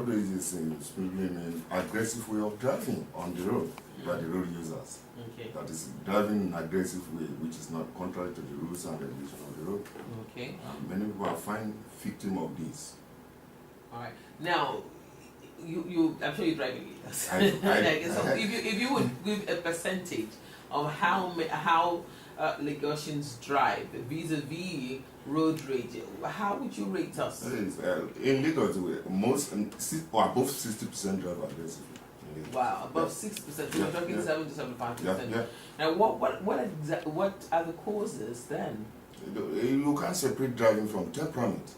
road rage is simply an aggressive way of driving on the road by the road users. Okay. That is driving in an aggressive way, which is not contrary to the rules and regulation of the road. Okay. Many people are fine victim of this. All right. Now, I'm sure you're driving it. So if you would give a percentage of how Lagosians drive vis-a-vis road rage, how would you rate us? In Lagos, most above 60% drive aggressively. Wow, above 6%. So we're talking 7 to 75%. Yeah. Now, what are the causes then? You can't separate driving from temperament.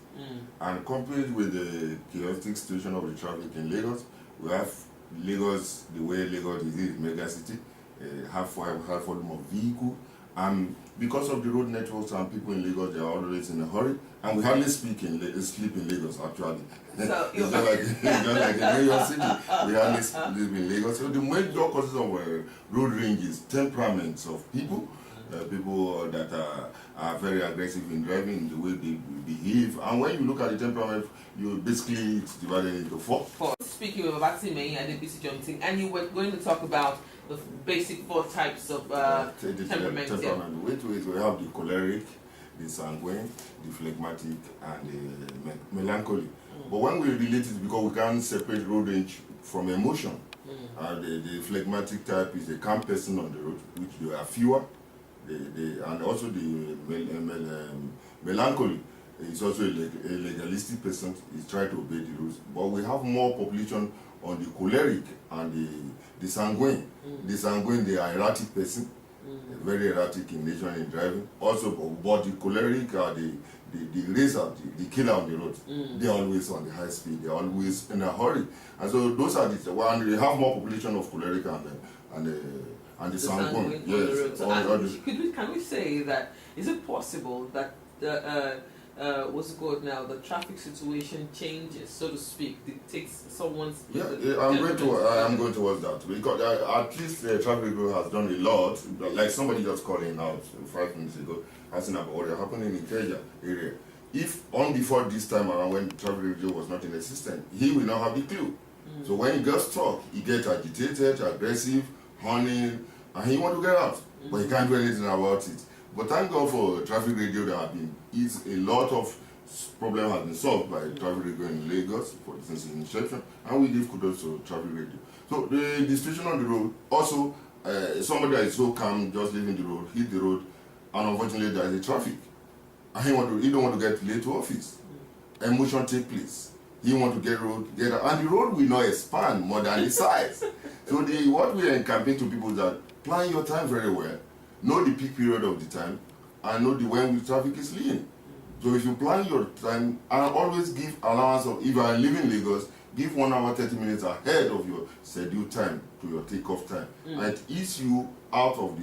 And compared with the chaotic situation of the traffic in Lagos, we have Lagos, the way Lagos is mega city, high volume of vehicle, and because of the road networks and people in Lagos, they are always in a hurry, and we hardly sleep in Lagos actually. So it's just like in New York City, we hardly sleep in Lagos. So the major causes of road rage is temperaments of people. People that are very aggressive in driving, the way they behave, and when you look at the temperament, it's divided into four. Speaking of Abatime and the BC Johnson, and you were going to talk about the basic 4 types of temperament. We have the choleric, the sanguine, the phlegmatic, and the melancholy. But when we relate it, because we can't separate road rage from emotion, the phlegmatic type is a calm person on the road, which there are fewer. And also the melancholy is also a legalistic person. He's trying to obey the rules. But we have more population on the choleric and the sanguine. The sanguine, they are erratic person, very erratic in nature in driving. Also, but the choleric are the racer, the killer on the road. They're always on the high speed. They're always in a hurry. And so those are the one. We have more population of choleric and the sanguine. Yes. Can we say that, is it possible that what's it called now, the traffic situation changes, so to speak, dictates someone's... I'm going towards that, because at least the traffic bureau has done a lot, like somebody just calling out 5 minutes ago, asking about what happened in the Ikeja area. If on before this time around, when the traffic radio was not in existence, he will now have the clue. So when he gets struck, he gets agitated, aggressive, honey, and he want to get out, but he can't do anything about it. But thank God for traffic radio that have been, a lot of problem has been solved by traffic radio in Lagos, for instance, in inception, and we give kudos to traffic radio. So the situation on the road, also somebody that is so calm, just leaving the road, hit the road, and unfortunately there is a traffic, and he don't want to get late to office. Emotion take place. He want to get out, and the road will not expand more than the size. So what we are campaigning to people is that plan your time very well, know the peak period of the time, and know when the traffic is lean. So if you plan your time, and always give allowance of, if you are living in Lagos, give 1 hour 30 minutes ahead of your scheduled time to your takeoff time, and it ease you out of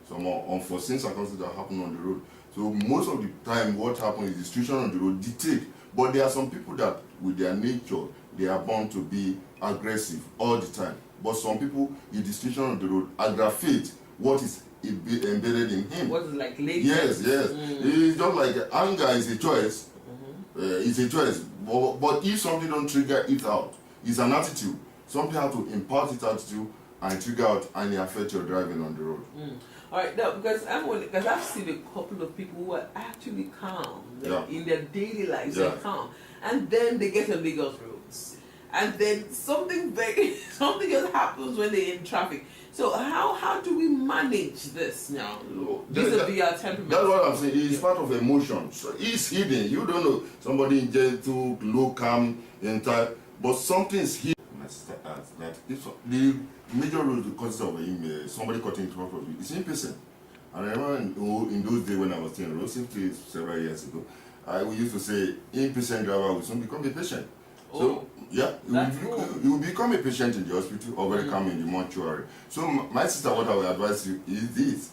some unforeseen circumstances that happen on the road. So most of the time, what happens is the situation on the road dictate. But there are some people that, with their nature, they are born to be aggressive all the time. But some people, in the situation on the road, aggravate what is embedded in him. What is like latent? Yes. It's just like anger is a choice. It's a choice. But if something don't trigger it out, it's an attitude. Something have to impart its attitude and trigger out, and it affect your driving on the road. All right, now, because I've seen a couple of people who are actually calm in their daily lives. They're calm, and then they get on Lagos roads, and then something else happens when they're in traffic. So how do we manage this now? Vis-a-vis our temperament. That's what I'm saying. It's part of emotion. So it's hidden. You don't know. Somebody in gentle, low, calm, entire, but something is hidden. That the major role consists of somebody cutting in front of you. It's impatient. And I remember in those days when I was still in road safety several years ago, we used to say impatient driver will soon become a patient. So yeah, you will become a patient in the hospital or very calm in the mortuary. So my sister, what I will advise you is this: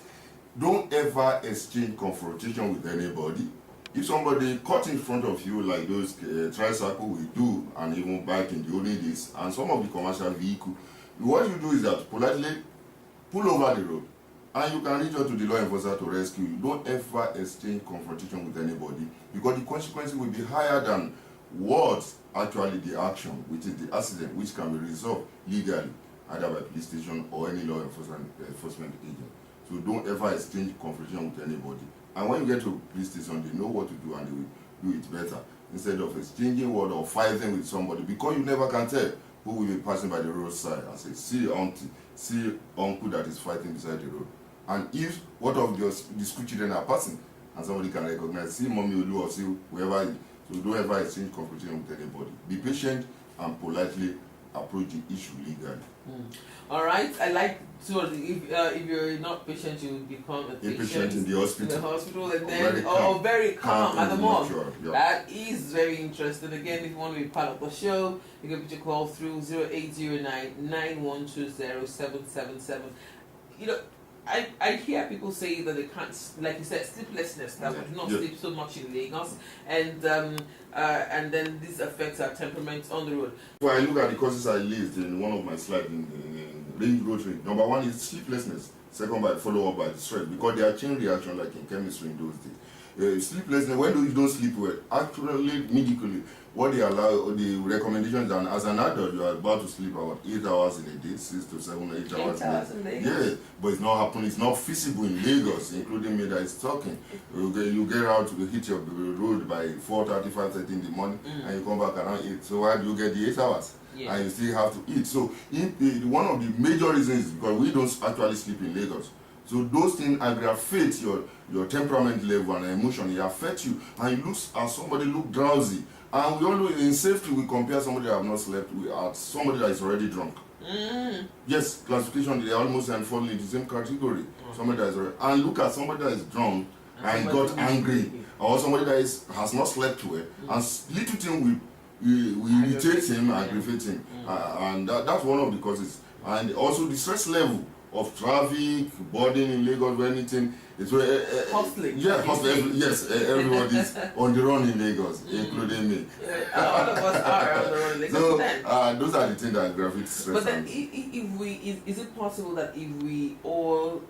don't ever exchange confrontation with anybody. If somebody cut in front of you, like those tricycle we do, and even bike in the olden days, and some of the commercial vehicle, what you do is that politely pull over the road, and you can reach out to the law enforcer to rescue you. Don't ever exchange confrontation with anybody, because the consequences will be higher than was actually the action, which is the accident, which can be resolved legally, either by police station or any law enforcement agent. So don't ever exchange confrontation with anybody. And when you get to police station, they know what to do and they will do it better. Instead of exchanging word or fighting with somebody, because you never can tell who will be passing by the roadside and say, see auntie, see uncle that is fighting beside the road. And if what of the school children are passing and somebody can recognize, see mommy Olu or see whoever, so don't ever exchange confrontation with anybody. Be patient and politely approach the issue legally. All right, I like so if you're not patient, you become a patient in the hospital. In the hospital, and then very calm at the moment. Yeah. That is very interesting. Again, if you want to be part of the show, you can put your call through 0809-9120-777. You know, I hear people say that they can't, like you said, sleeplessness, that we do not sleep so much in Lagos, and then this affects our temperament on the road. When I look at the causes I listed in one of my slides in Ring Road Trade, number one is sleeplessness, second by follow up by stress, because they are chain reaction like in chemistry in those days. Sleeplessness, when you don't sleep well, actually medically, what they allow, the recommendations, and as an adult, you are about to sleep about 8 hours in a day, 6 to 7, 8 hours in a day. Yes, but it's not happening, it's not feasible in Lagos, including me that is talking. You get out to hit your road by 4:30, 5:30 in the morning, and you come back around 8. So why do you get the 8 hours? Yeah. And you still have to eat. So one of the major reasons is because we don't actually sleep in Lagos. So those things aggravate your temperament level and emotion. It affects you, and you look as somebody look drowsy. And we always in safety we compare somebody that have not slept with somebody that is already drunk. Yes, classification they almost and fall in the same category. Somebody that is already, and look at somebody that is drunk and got angry, or somebody that has not slept well, and little thing will irritate him, aggravate him, and that's one of the causes. And also the stress level of traffic, boarding in Lagos, or anything. It's hustling. Yeah, hustling. Yes, everybody's on the run in Lagos, including me. All of us are on the run in Lagos. So those are the things that aggravate stress. But then, is it possible that if we all,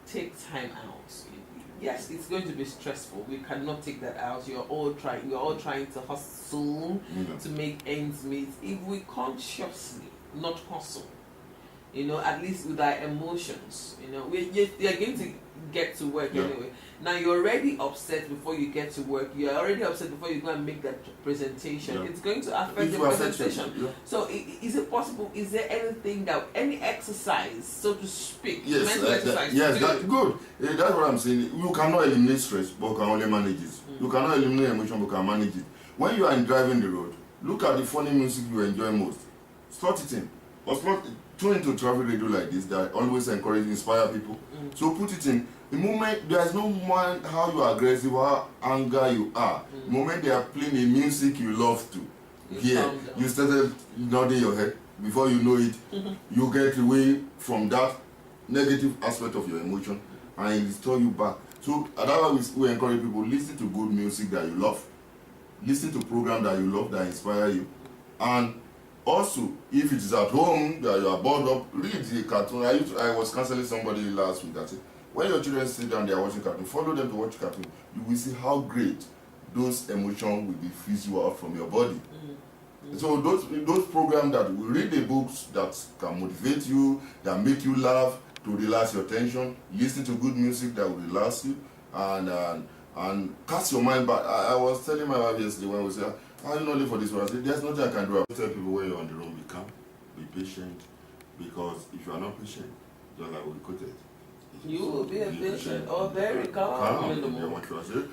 take time out? Yes, it's going to be stressful. We cannot take that out. You're all trying to hustle to make ends meet. If we consciously not hustle, at least with our emotions, we are going to get to work anyway. Now you're already upset before you get to work. You're already upset before you go and make that presentation. It's going to affect the presentation. So is it possible? Is there anything any exercise, so to speak, mental exercise? Yes, that's good. That's what I'm saying. You cannot eliminate stress, but you can only manage it. You cannot eliminate emotion, but you can manage it. When you are driving the road, look at the funny music you enjoy most. Slot it in. Or tune into traffic radio like this that always inspire people. So put it in. The moment there is no mind how you are aggressive, how anger you are. The moment they are playing a music you love to hear, you started nodding your head. Before you know it, you get away from that negative aspect of your emotion and it restore you back. So that's why we encourage people, listen to good music that you love. Listen to programs that you love that inspire you. And also, if it is at home that you are bored up, read the cartoon. I was counseling somebody last week that said, when your children sit down, they are watching cartoon, follow them to watch cartoon. You will see how great those emotions will be fizz you out from your body. So those programs that will read the books that can motivate you, that make you laugh, to relax your tension, listen to good music that will relax you, and cast your mind back. I was telling my wife yesterday when we said, "How you not live for this one?" I said, "There's nothing I can do." I tell people when you're on the road, be calm, be patient, because if you are not patient, just like we quoted, you will be a patient or very calm in the moment.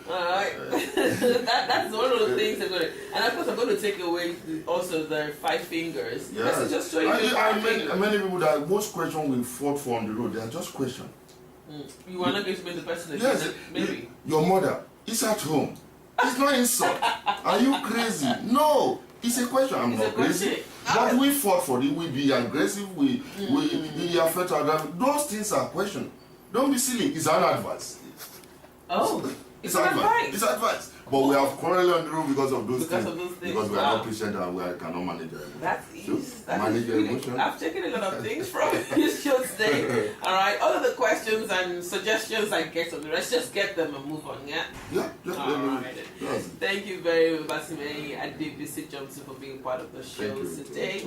Alright. That's one of the things I'm going to, and of course I'm going to take away also the 5 fingers. Yes. Just show you the 5 fingers. Many people that most questions we fought for on the road, they are just questions. You are not going to be the person that yes, maybe. Your mother is at home. It's not insult. Are you crazy? No. It's a question. I'm not crazy. But we fought for it. We be aggressive. We affect our driver. Those things are questions. Don't be silly. It's an advice. Oh, It's advice. It's advice. But we have quarreled on the road because of those things. Because we are not patient and we cannot manage our emotions. That's easy. So, manage your emotions. I've taken a lot of things from this show today. Alright, all of the questions and suggestions I get on the rest, just get them and move on, yeah? Yeah, just Alright. Thank you very much, Basimei Adebisi Johnson, for being part of the show today.